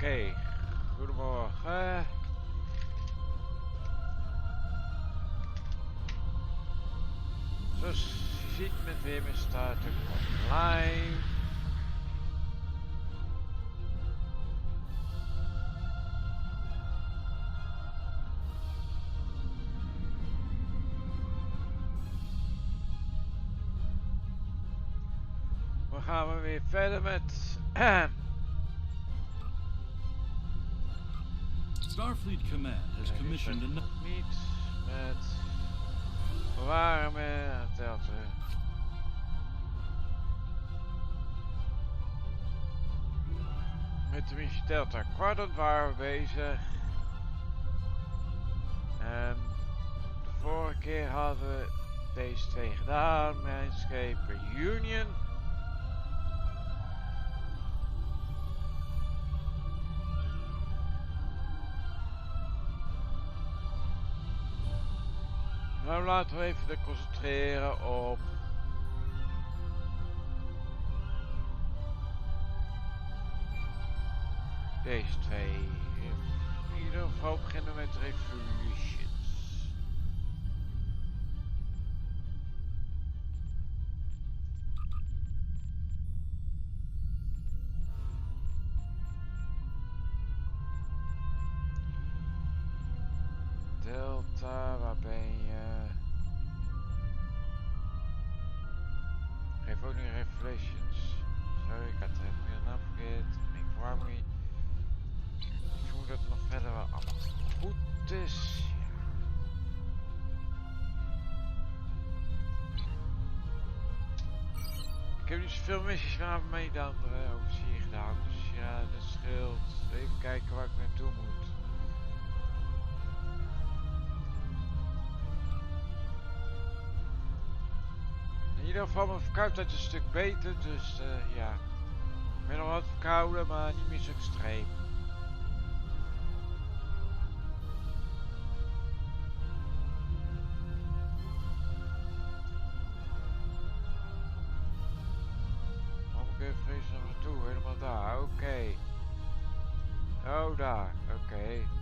Oké, goedemorgen. Zoals je ziet met weer mijn start online. Dan gaan we weer verder met Starfleet Command has commissioned a niet met warme Delta. Met de missie Delta Quadrant waren we bezig. En de vorige keer hadden we deze twee gedaan. Mijnschepen Union. Nou, laten we even concentreren op deze twee. In ieder geval beginnen we met Revolutions. Delta, waar ben je? Geef ook nu Revelations. Sorry, ik had even meer naam vergeten. Ik verwar me niet. Ik vermoed dat het nog verder wel allemaal goed is. Ik heb niet zoveel missies waar mee de andere officier gedaan. Dus ja, dat scheelt. Even kijken waar ik naartoe moet. In ieder geval mijn verkoudheid is een stuk beter, dus ja. Ik ben nog wat verkouden, maar niet meer zo extreem. Waar moet ik even vrezen naar naartoe? Helemaal daar, oké. Oh, daar, oké.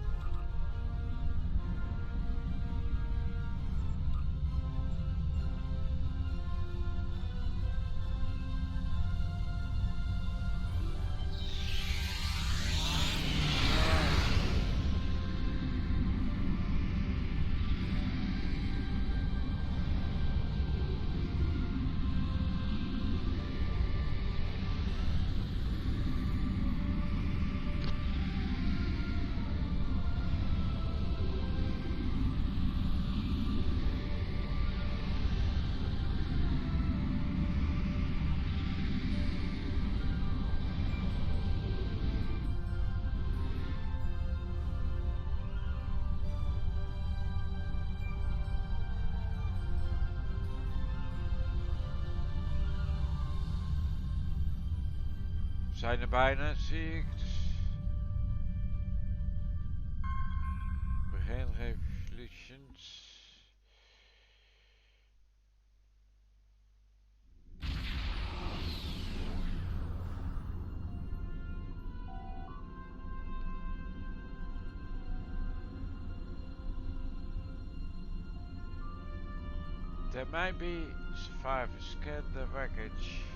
We zijn er bijna, zie ik. Begin Revolutions. There might be survivors. Scan the wreckage.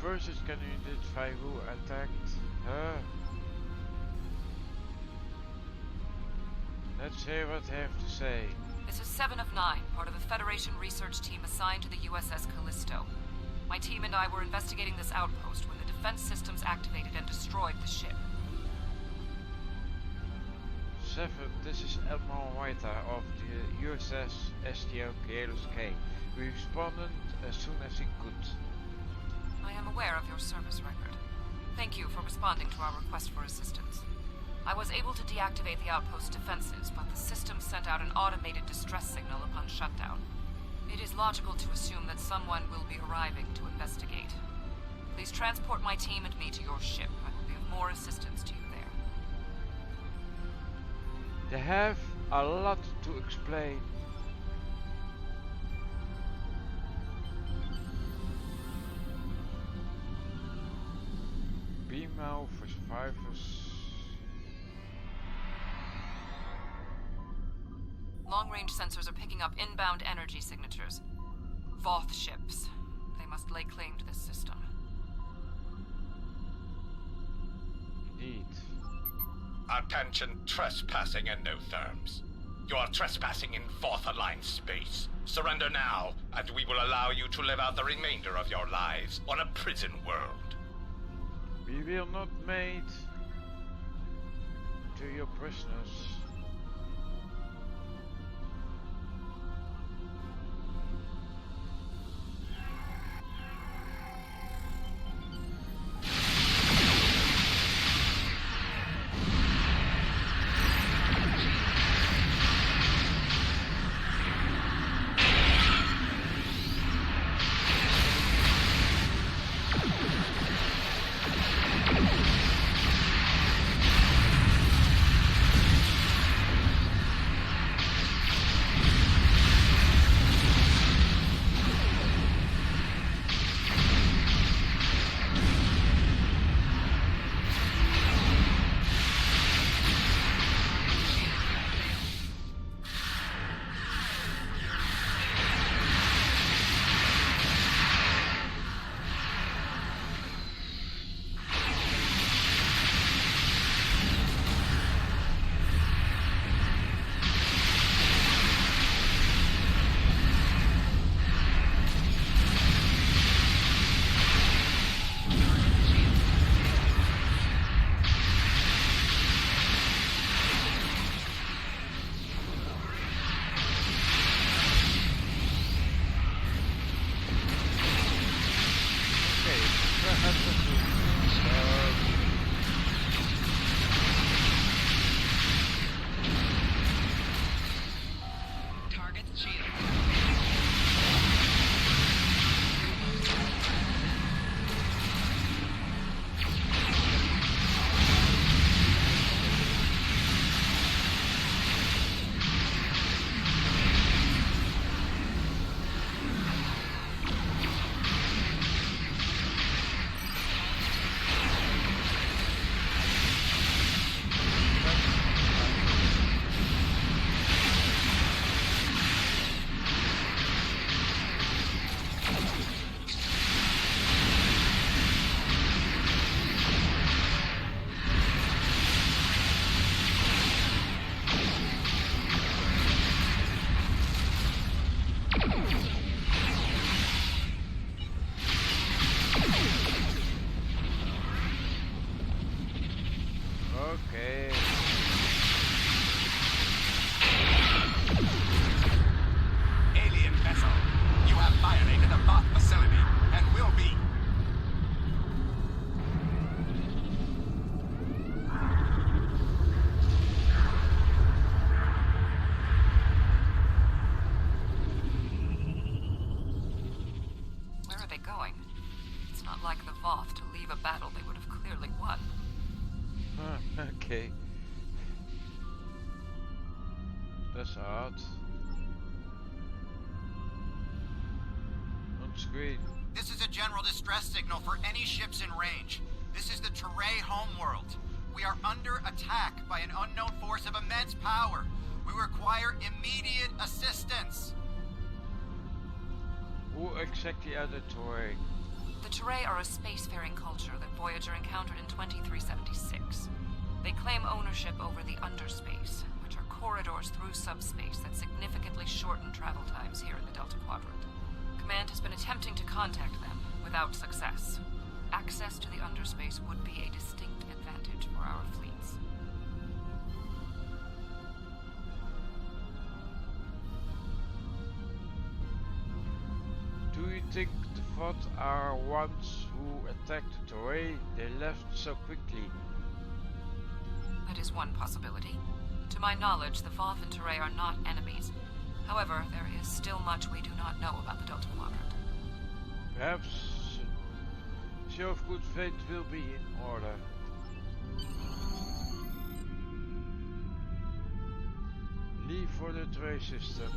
Versus can you identify who attacked her? Let's hear what they have to say. This is 7 of 9, part of a Federation research team assigned to the USS Callisto. My team and I were investigating this outpost when the defense systems activated and destroyed the ship. 7, this is Admiral Whiter of the USS STO Federation. We responded as soon as he could. I am aware of your service record. Thank you for responding to our request for assistance. I was able to deactivate the outpost's defenses, but the system sent out an automated distress signal upon shutdown. It is logical to assume that someone will be arriving to investigate. Please transport my team and me to your ship. I will be of more assistance to you there. They have a lot to explain. Beam out for survivors. Long-range sensors are picking up inbound energy signatures. Voth ships. They must lay claim to this system. Indeed. Attention, trespassing endotherms. You are trespassing in Voth-aligned space. Surrender now, and we will allow you to live out the remainder of your lives on a prison world. We will not mate to your prisoners. Okay. That's odd. On screen. This is a general distress signal for any ships in range. This is the Teray homeworld. We are under attack by an unknown force of immense power. We require immediate assistance. Who exactly are the Teray? The Teray are a spacefaring culture that Voyager encountered in 2376. They claim ownership over the underspace, which are corridors through subspace that significantly shorten travel times here in the Delta Quadrant. Command has been attempting to contact them, without success. Access to the underspace would be a distinct advantage for our fleets. think the Voth are ones who attacked the Toray? They left so quickly. That is one possibility. To my knowledge, the Voth and Toray are not enemies. However, there is still much we do not know about the Delta Quadrant. Perhaps a show of good faith will be in order. Leave for the Toray system.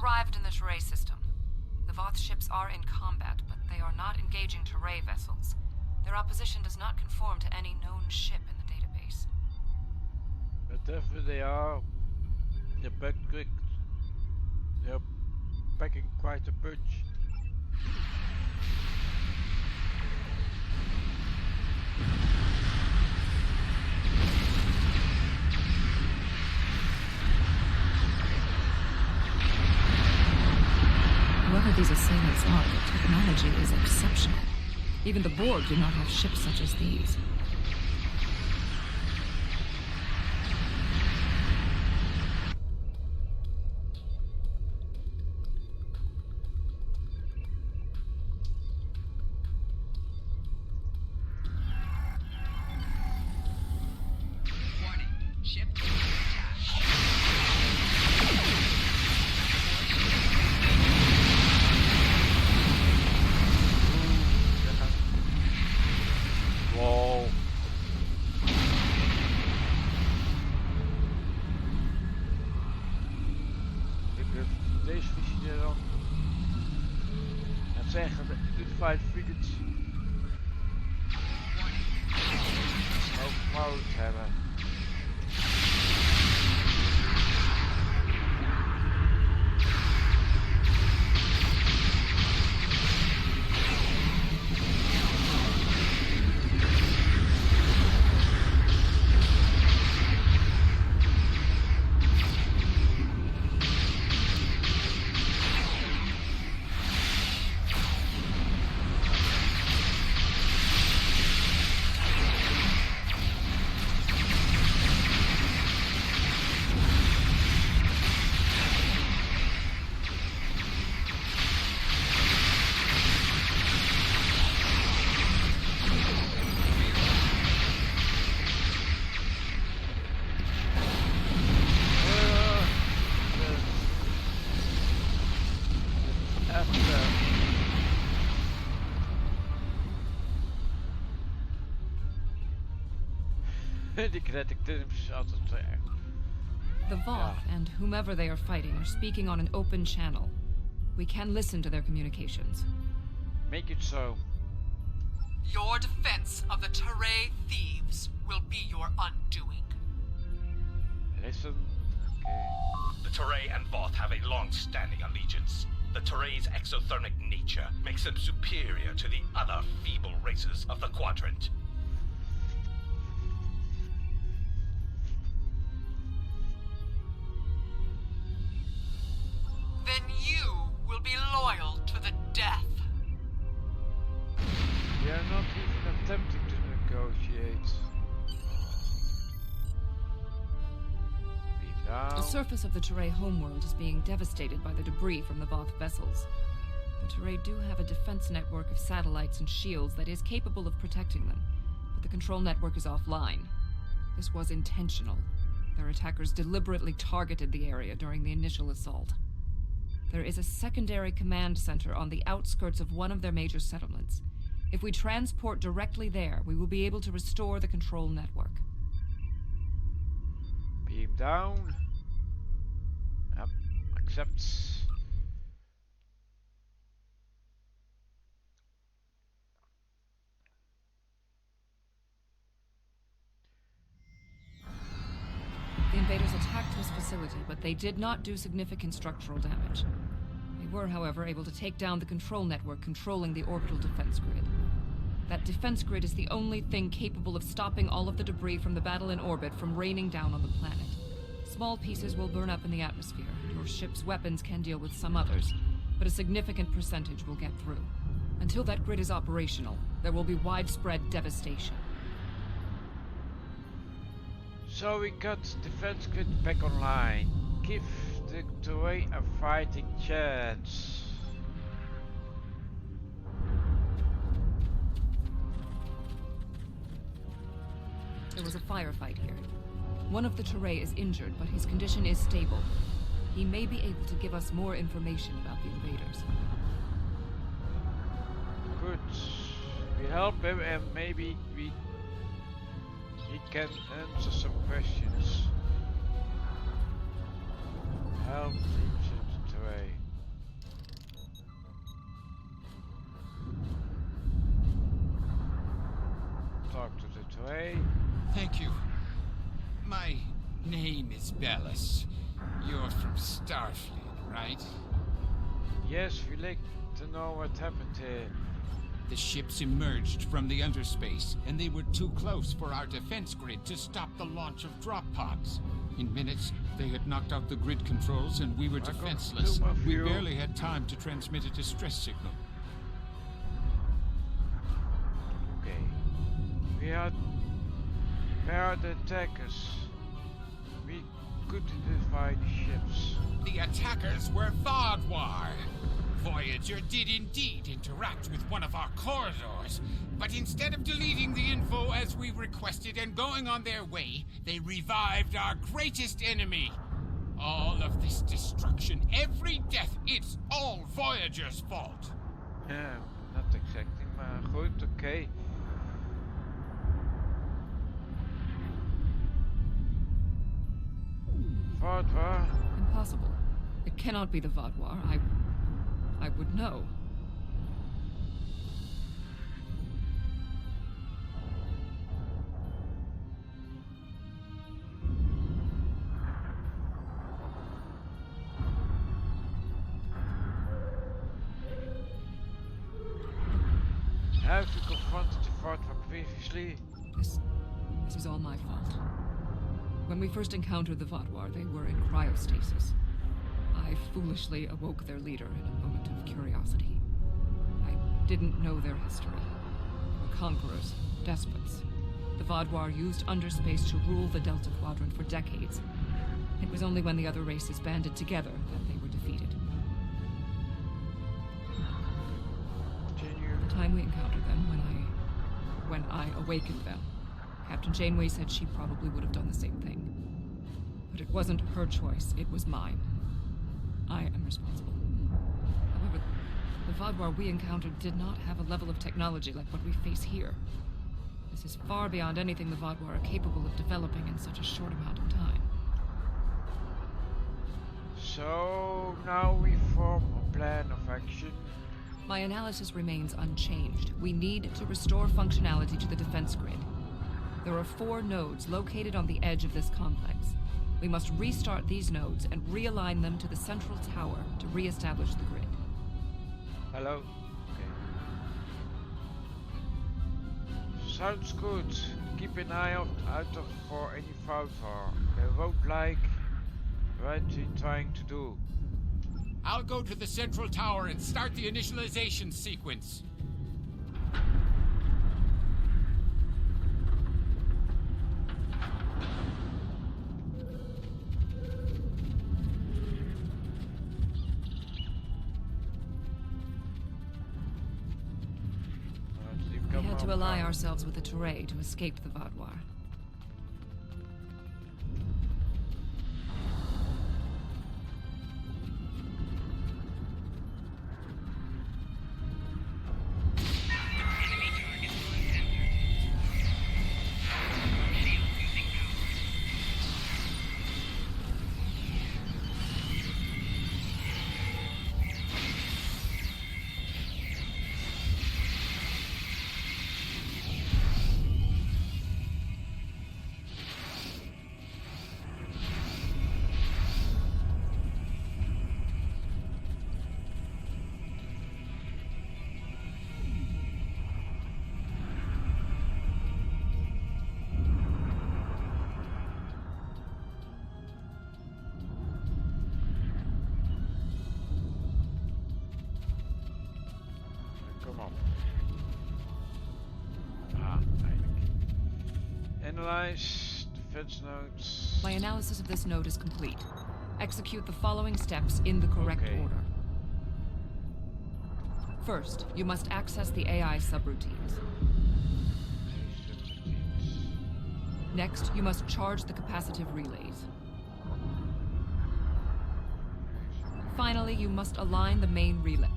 Arrived in the Toray system. The Voth ships are in combat, but they are not engaging Toray vessels. Their opposition does not conform to any known ship in the database. Whatever they are, they're packing quite a bunch. Whoever these assailants are, the technology is exceptional. Even the Borg do not have ships such as these. Warning. Ship attack. Wow. Ik heb deze visie er dan. Het zeggen dat je 5 frigates ook mode hebben. Die kinetic terms altijd erg. The Voth and whomever they are fighting are speaking on an open channel. We can listen to their communications. Make it so. Your defense of the Toray thieves will be your undoing. Listen. Okay. The Toray and Voth have a long-standing allegiance. The Toray's exothermic nature makes them superior to the other feeble races of the Quadrant. Then you will be loyal to the death. We are not even attempting to negotiate. Be down. The surface of the Toray homeworld is being devastated by the debris from the Voth vessels. The Toray do have a defense network of satellites and shields that is capable of protecting them, but the control network is offline. This was intentional. Their attackers deliberately targeted the area during the initial assault. There is a secondary command center on the outskirts of one of their major settlements. If we transport directly there, we will be able to restore the control network. Beam down. Yep. Accepts. invaders attacked this facility, but they did not do significant structural damage. They were, however, able to take down the control network controlling the orbital defense grid. That defense grid is the only thing capable of stopping all of the debris from the battle in orbit from raining down on the planet. Small pieces will burn up in the atmosphere. Your ship's weapons can deal with some others, but a significant percentage will get through. Until that grid is operational, there will be widespread devastation. So we got defense grid back online. Give the terrain a fighting chance. There was a firefight here. One of the terrain is injured, but his condition is stable. He may be able to give us more information about the invaders. Good. We help him and maybe he can answer some questions. Help troops in the terrain. Talk to the terrain. Thank you. My name is Bellis. You're from Starfleet, right? Yes, we like to know what happened here. The ships emerged from the underspace, and they were too close for our defense grid to stop the launch of drop pods. In minutes, they had knocked out the grid controls, and we were defenseless. We barely had time to transmit a distress signal. Okay. Where are the attackers? We could identify the ships. The attackers were Vadwar. Voyager did indeed interact with one of our corridors, but instead of deleting the info as we requested and going on their way, they revived our greatest enemy. All of this destruction, every death, it's all Voyager's fault. Yeah, not exactly, maar goed, okay. Vadwar? Impossible. It cannot be the Vadwar. I would know. Have you confronted the Vadwar previously? This is all my fault. When we first encountered the Vadwar, they were in cryostasis. I foolishly awoke their leader in a moment of curiosity. I didn't know their history. They were conquerors, despots. The Vadwar used underspace to rule the Delta Quadrant for decades. It was only when the other races banded together that they were defeated. The time we encountered them, when I awakened them, Captain Janeway said she probably would have done the same thing. But it wasn't her choice, it was mine. I am responsible. However, the Vadwar we encountered did not have a level of technology like what we face here. This is far beyond anything the Vadwar are capable of developing in such a short amount of time. So now we form a plan of action. My analysis remains unchanged. We need to restore functionality to the defense grid. There are 4 nodes located on the edge of this complex. We must restart these nodes and realign them to the central tower to re-establish the grid. Hello? Okay. Sounds good. Keep an eye out for any Vadwar. They won't like what we're trying to do. I'll go to the central tower and start the initialization sequence. We had to ally ourselves with the terrain to escape the Vadwar. op. Ah, eindelijk. Analyze, defense notes. My analysis of this node is complete. Execute the following steps in the correct Okay. order. First, you must access the AI subroutines. Next, you must charge the capacitive relays. Finally, you must align the main relay.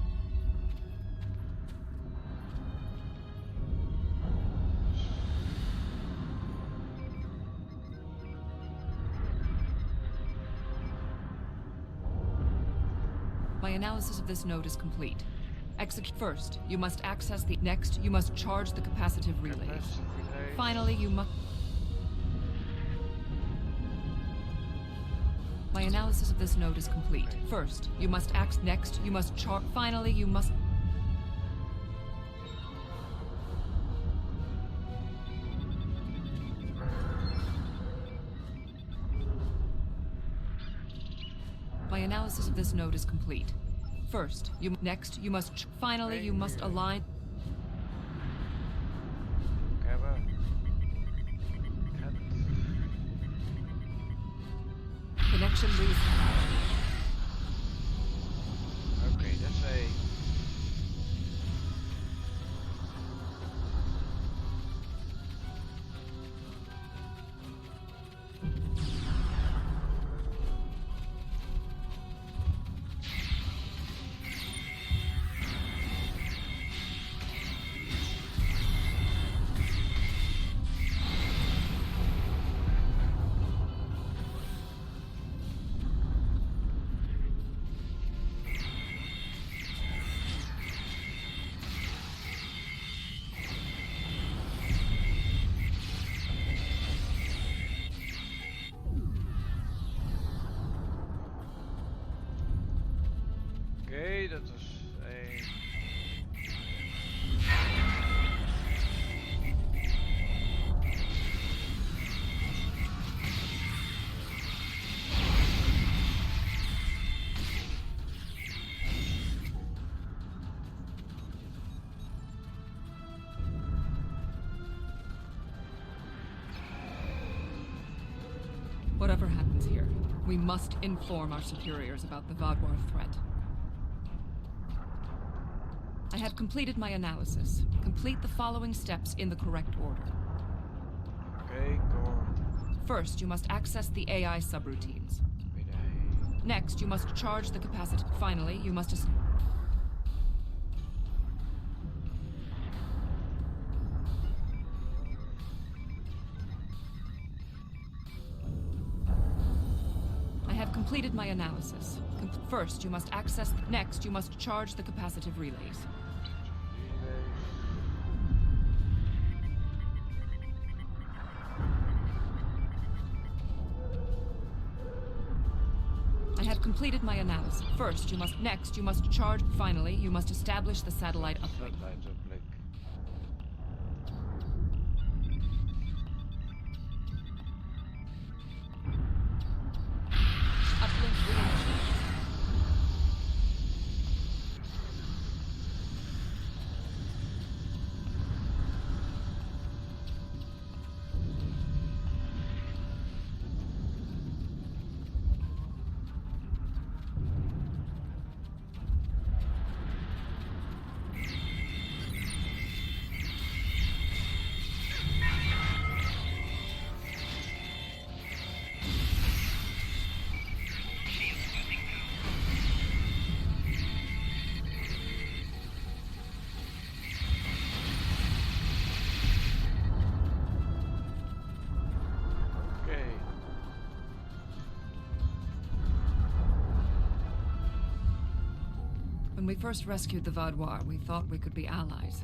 My analysis of this node is complete. Execute first, you must access the next, you must charge the capacitive relays. Finally, you must. My analysis of this node is complete. First, you must act. Next, you must charge. Finally, you must. My analysis of this node is complete. First, next, you must. Finally, you must align. Connection reset. Okay, that's a... Oké, dat is een... Whatever happens here, we must inform our superiors about the Vadwar threat. I have completed my analysis. Complete the following steps in the correct order. Okay, go on. First, you must access the AI subroutines. Next, you must charge the capacitor. Finally, you must... I have completed my analysis. First, you must access... Next, you must charge the capacitive relays. I have completed my analysis. First, you must... Next, you must charge... Finally, you must establish the satellite uplink. Uplink re-initiated. When we first rescued the Vadwar, we thought we could be allies.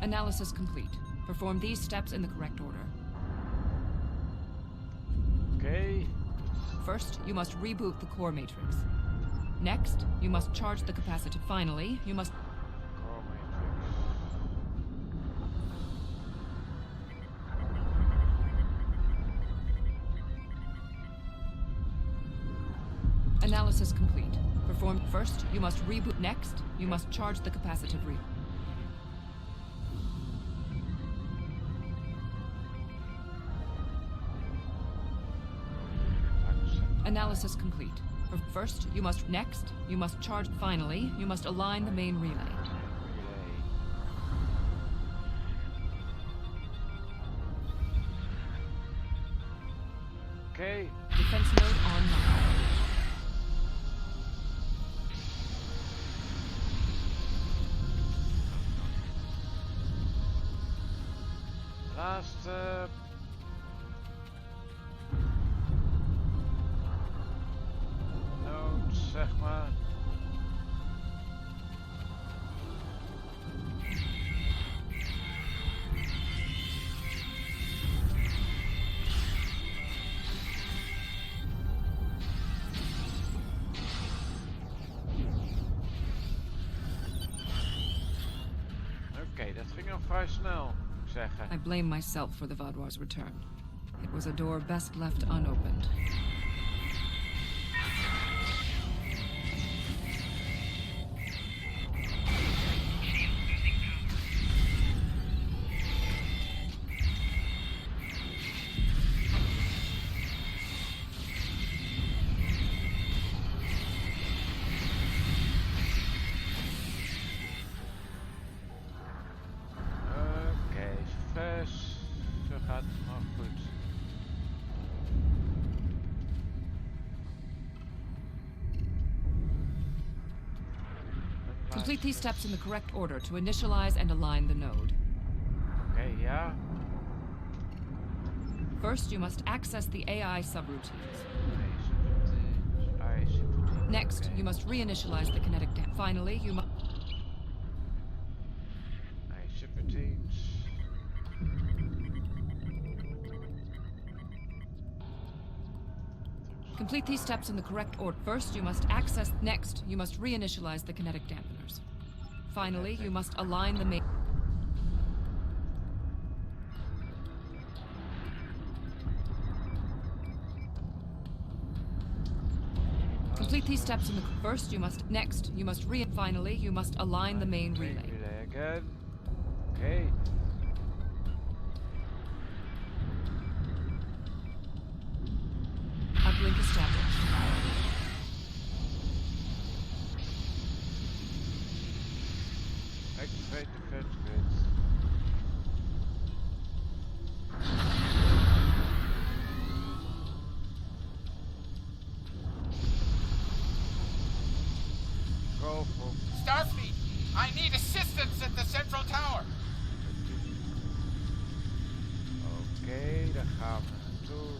Analysis complete. Perform these steps in the correct order. Oké. First, you must reboot the core matrix. Next, you must charge the capacitor. Finally, you must... Core matrix. Analysis complete. Perform. First, you must reboot. Next, you must charge the capacitive re... Analysis complete. First, you must... Next, you must charge... Finally, you must align the main relay. Oké. Defense node online. Laatste. Nood, zeg maar. Oké, dat ging al vrij snel, moet ik zeggen. I blame myself for the Vadwar's return. It was a door best left unopened. Zo gaat het nog goed. Complete these steps in the correct order to initialize and align the node. Oké, ja. First, you must access the AI subroutines. AI subroutine. Next, Okay. you must reinitialize the kinetic dam. Finally, you must... AI subroutines. Complete these steps in the correct order. First, you must access... Next, you must reinitialize the kinetic dampeners. Finally, you must align the main... Complete these steps in the... First, you must... Next, you must Finally, you must align the main relay. Relay again. Okay. Uplink established. Activate defense grid. Go for Starfleet, I need assistance at the central tower. Oké, daar gaan we naartoe.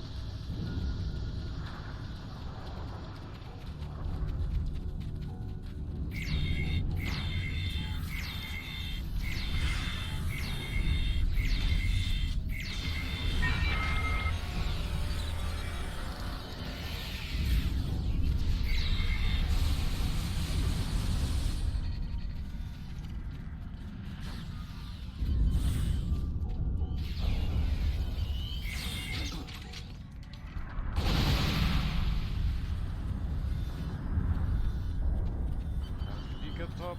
Die kant op.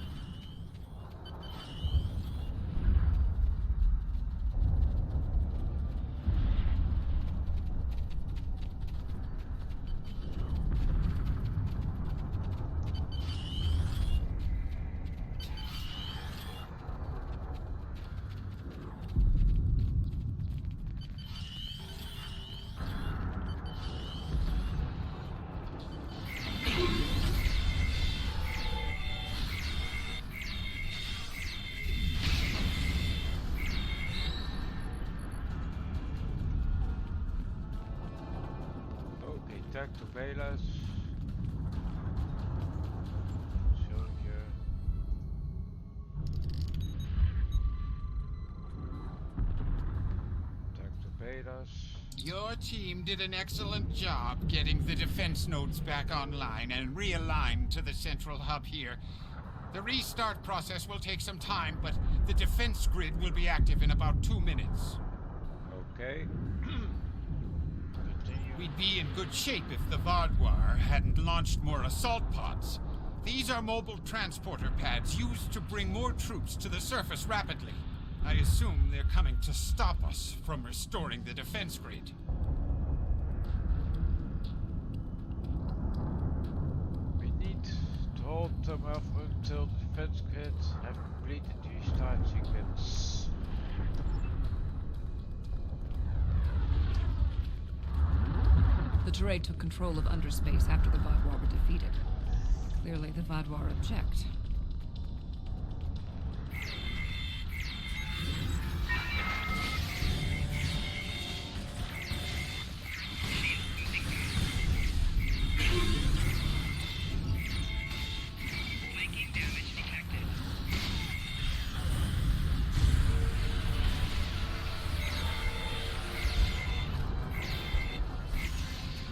Attack to Velas. Soldier. us. Your team did an excellent job getting the defense nodes back online and realigned to the central hub here. The restart process will take some time, but the defense grid will be active in about 2 minutes. Okay. Continue. We'd be in good shape if the Vadwar hadn't launched more assault pods. These are mobile transporter pads used to bring more troops to the surface rapidly. I assume they're coming to stop us from restoring the defense grid. We need to hold them off until the defense grids have completed the restart sequence. The Teray took control of underspace after the Vadwar were defeated. Clearly, the Vadwar object.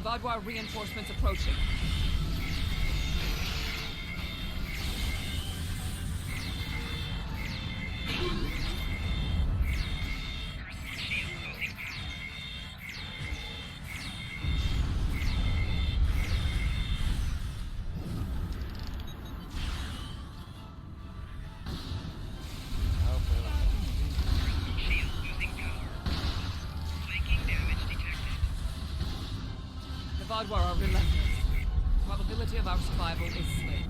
Vadwar reinforcements approaching. Vadwar are relentless. Probability of our survival is slim.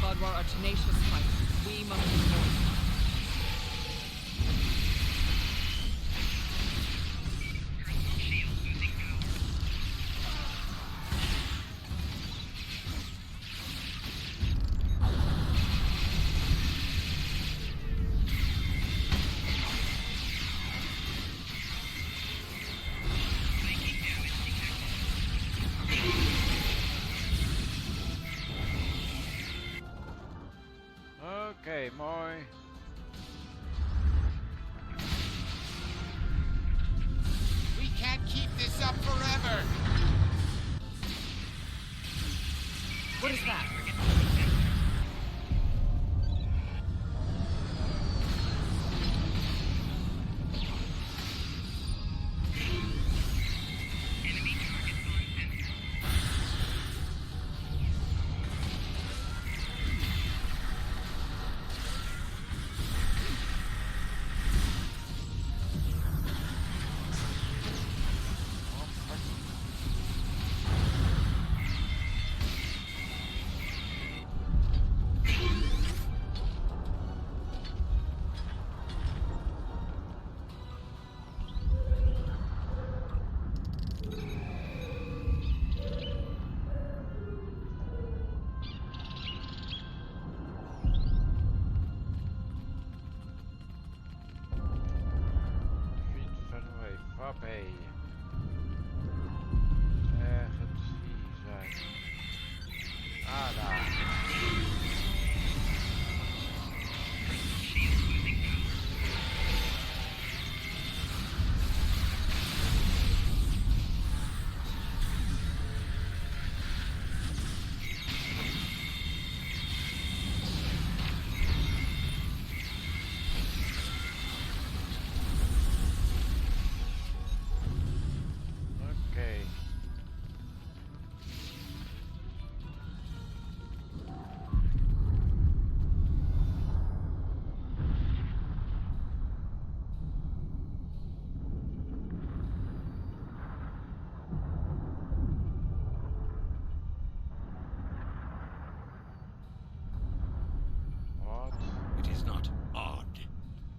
Vadwar are tenacious fighters. We must be more. Okay, mooi. We can't keep this up forever! What is that? Ergens hier zijn. Ah, daar.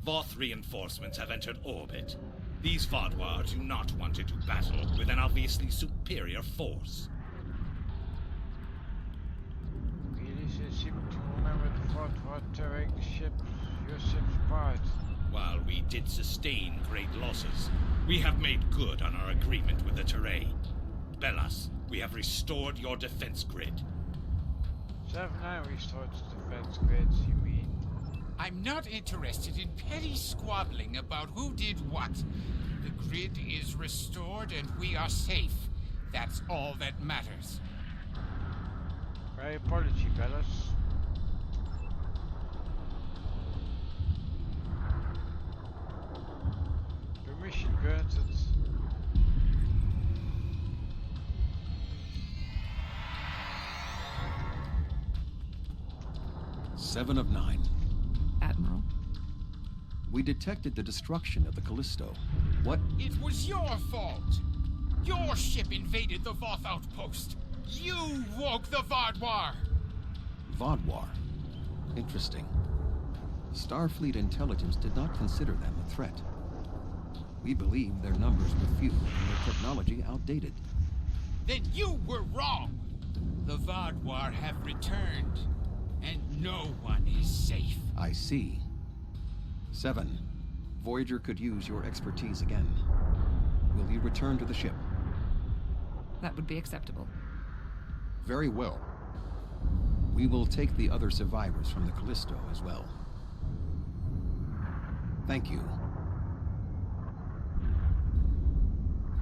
Voth reinforcements have entered orbit. These Vadwar do not want to do battle with an obviously superior force. tearing your ships apart. While we did sustain great losses, we have made good on our agreement with the Terrae. Bellas, we have restored your defense grid. 7-9 restored the defense grids, you mean? I'm not interested in petty squabbling about who did what. The grid is restored and we are safe. That's all that matters. My apology, Bellas. Permission granted. Seven of 9. Admiral? We detected the destruction of the Callisto. What? It was your fault. Your ship invaded the Voth outpost. You woke the Vaadwaur. Vaadwaur. Interesting. Starfleet intelligence did not consider them a threat. We believe their numbers were few and their technology outdated. Then you were wrong. The Vaadwaur have returned, and no one is safe. I see. 7. Voyager could use your expertise again. Will you return to the ship? That would be acceptable. Very well. We will take the other survivors from the Callisto as well. Thank you.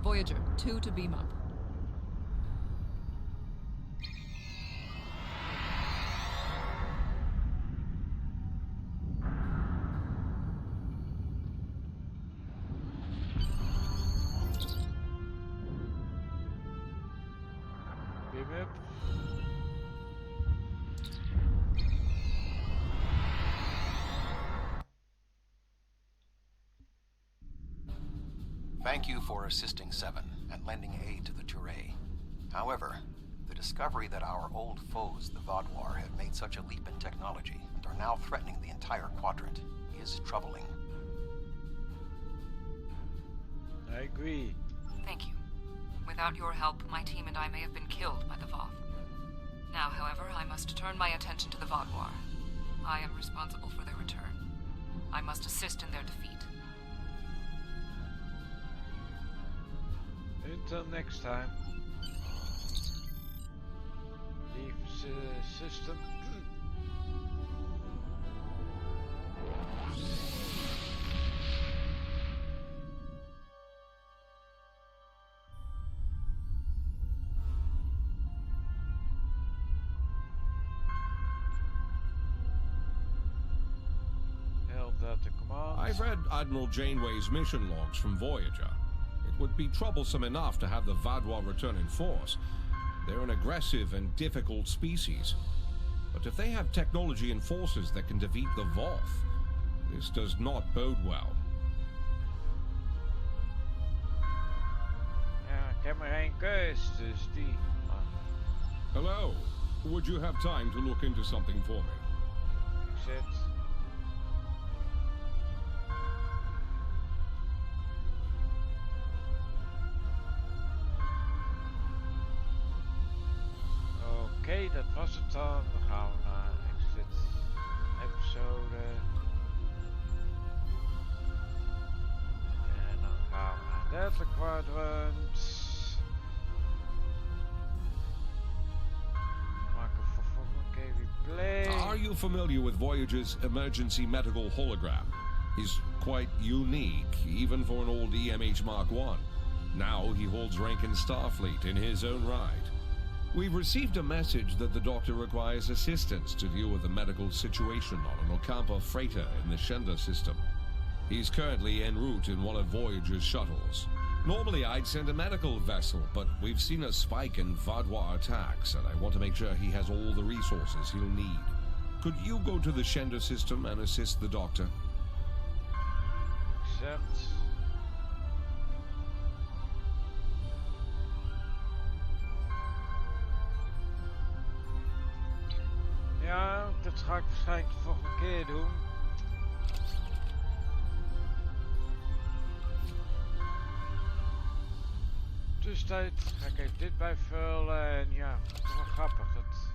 Voyager, 2 to beam up. Beam up. Thank you for assisting 7 and lending aid to the Terrae. However, the discovery that our old foes, the Vaadwaur, have made such a leap in technology and are now threatening the entire quadrant is troubling. I agree. Thank you. Without your help, my team and I may have been killed by the Voth. Now, however, I must turn my attention to the Vaadwaur. I am responsible for their return. I must assist in their defeat. Until next time. Leave system. Delta Command. I've read Admiral Janeway's mission logs from Voyager. It would be troublesome enough to have the Vaadwaur return in force. They're an aggressive and difficult species. But if they have technology and forces that can defeat the Voth, this does not bode well. Ja, ik heb maar één keus, dus die. Hello. Would you have time to look into something for me? Ik zit. Oké, dat was het dan. Dan gaan we naar exit episode. En dan gaan we naar Delta Quadrant. Maken voor volgende keer weer play. Are you familiar with Voyager's emergency medical hologram? He's quite unique, even for an old EMH Mark I. Now he holds rank in Starfleet in his own right. We've received a message that the doctor requires assistance to deal with a medical situation on an Ocampa freighter in the Shenda system. He's currently en route in one of Voyager's shuttles. Normally I'd send a medical vessel, but we've seen a spike in Vaadwaur attacks, and I want to make sure he has all the resources he'll need. Could you go to the Shenda system and assist the doctor? Accept. Ja, dat ga ik waarschijnlijk de volgende keer doen. Tussentijd ga ik even dit bijvullen en ja, het is wel grappig dat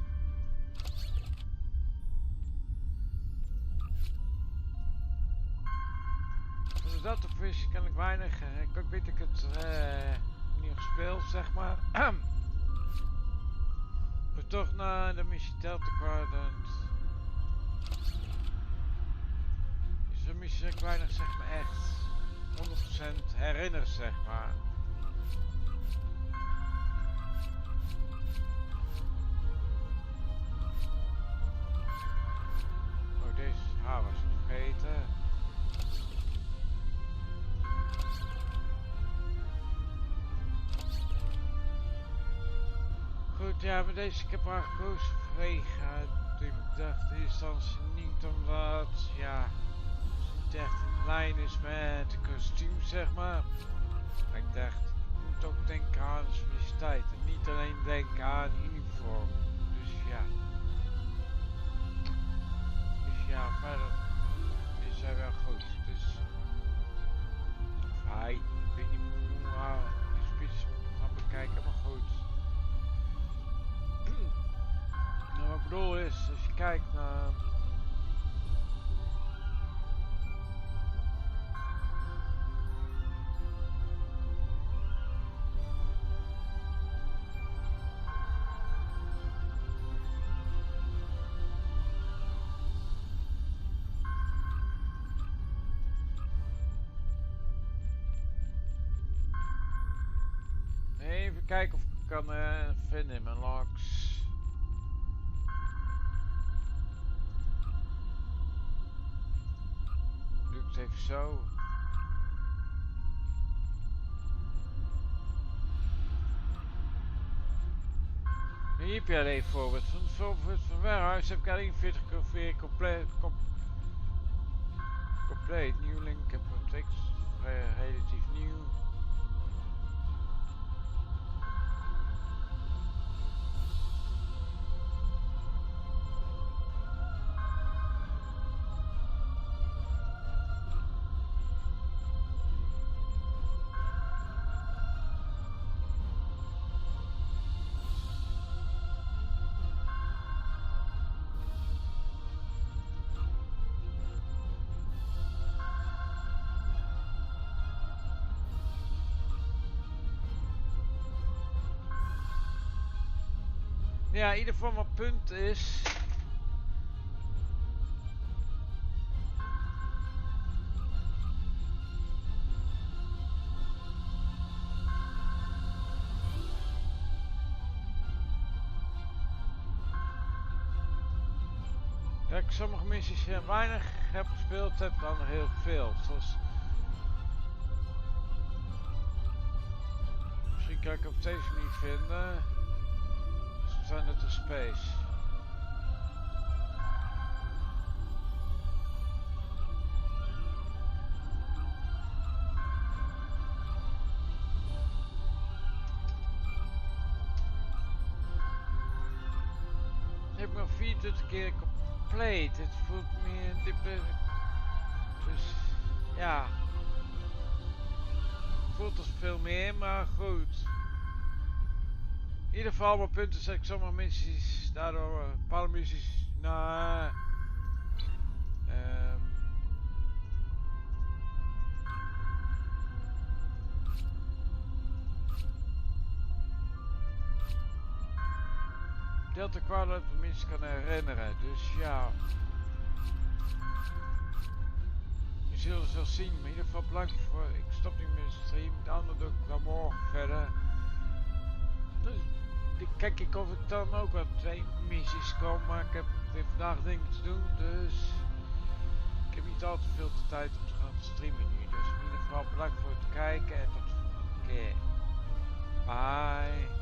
is dat of is, kan ik weinig. Ik weet dat ik het niet gespeeld, zeg maar. Maar toch naar de missie Delta Quadrant. Dus de missie dat ik weinig, zeg maar, echt 100% herinner, zeg maar. Oh, deze haar was ik vergeten. Goed, ja, maar deze ik heb haar gekozen vanwege ik dacht in instantie niet omdat, ja, het niet echt in lijn is met het kostuum, zeg maar. Maar ik dacht, ik moet ook denken aan de specialiteit en niet alleen denken aan uniform. Dus ja. Dus ja, verder is hij wel goed. Dus, of hij, ik weet niet hoe die speech gaan bekijken, maar goed. Nou, wat ik bedoel is, als je kijkt naar... Even kijken of ik kan vinden in mijn logs. Doe ik het even zo. Hier heb je alleen een voorbeeld. Van Warehouse heb ik alleen 40 weer compleet. Nieuw link heb ik tekst. Relatief nieuw. Ja, in ieder geval mijn punt is... dat ik sommige missies weinig heb gespeeld heb dan heel veel. Zoals... Misschien kan ik op deze manier vinden. Zijn het de space. Ik heb nog 24 keer compleet. Het voelt meer een diepe. Dus ja. Het voelt als veel meer, maar goed. In ieder geval, mijn punt is dat ik sommige missies, daardoor bepaalde missies naar Delta Quadrant tenminste kan herinneren. Dus ja, je zult het wel zien. Maar in ieder geval belangrijk voor, ik stop nu met de stream, de andere doe ik dan morgen verder. Dus, kijk ik of ik dan ook wat 2 missies kom, maar ik heb weer vandaag dingen te doen, dus ik heb niet al te veel tijd om te gaan streamen nu. Dus in ieder geval bedankt voor het kijken en tot de volgende keer. Bye.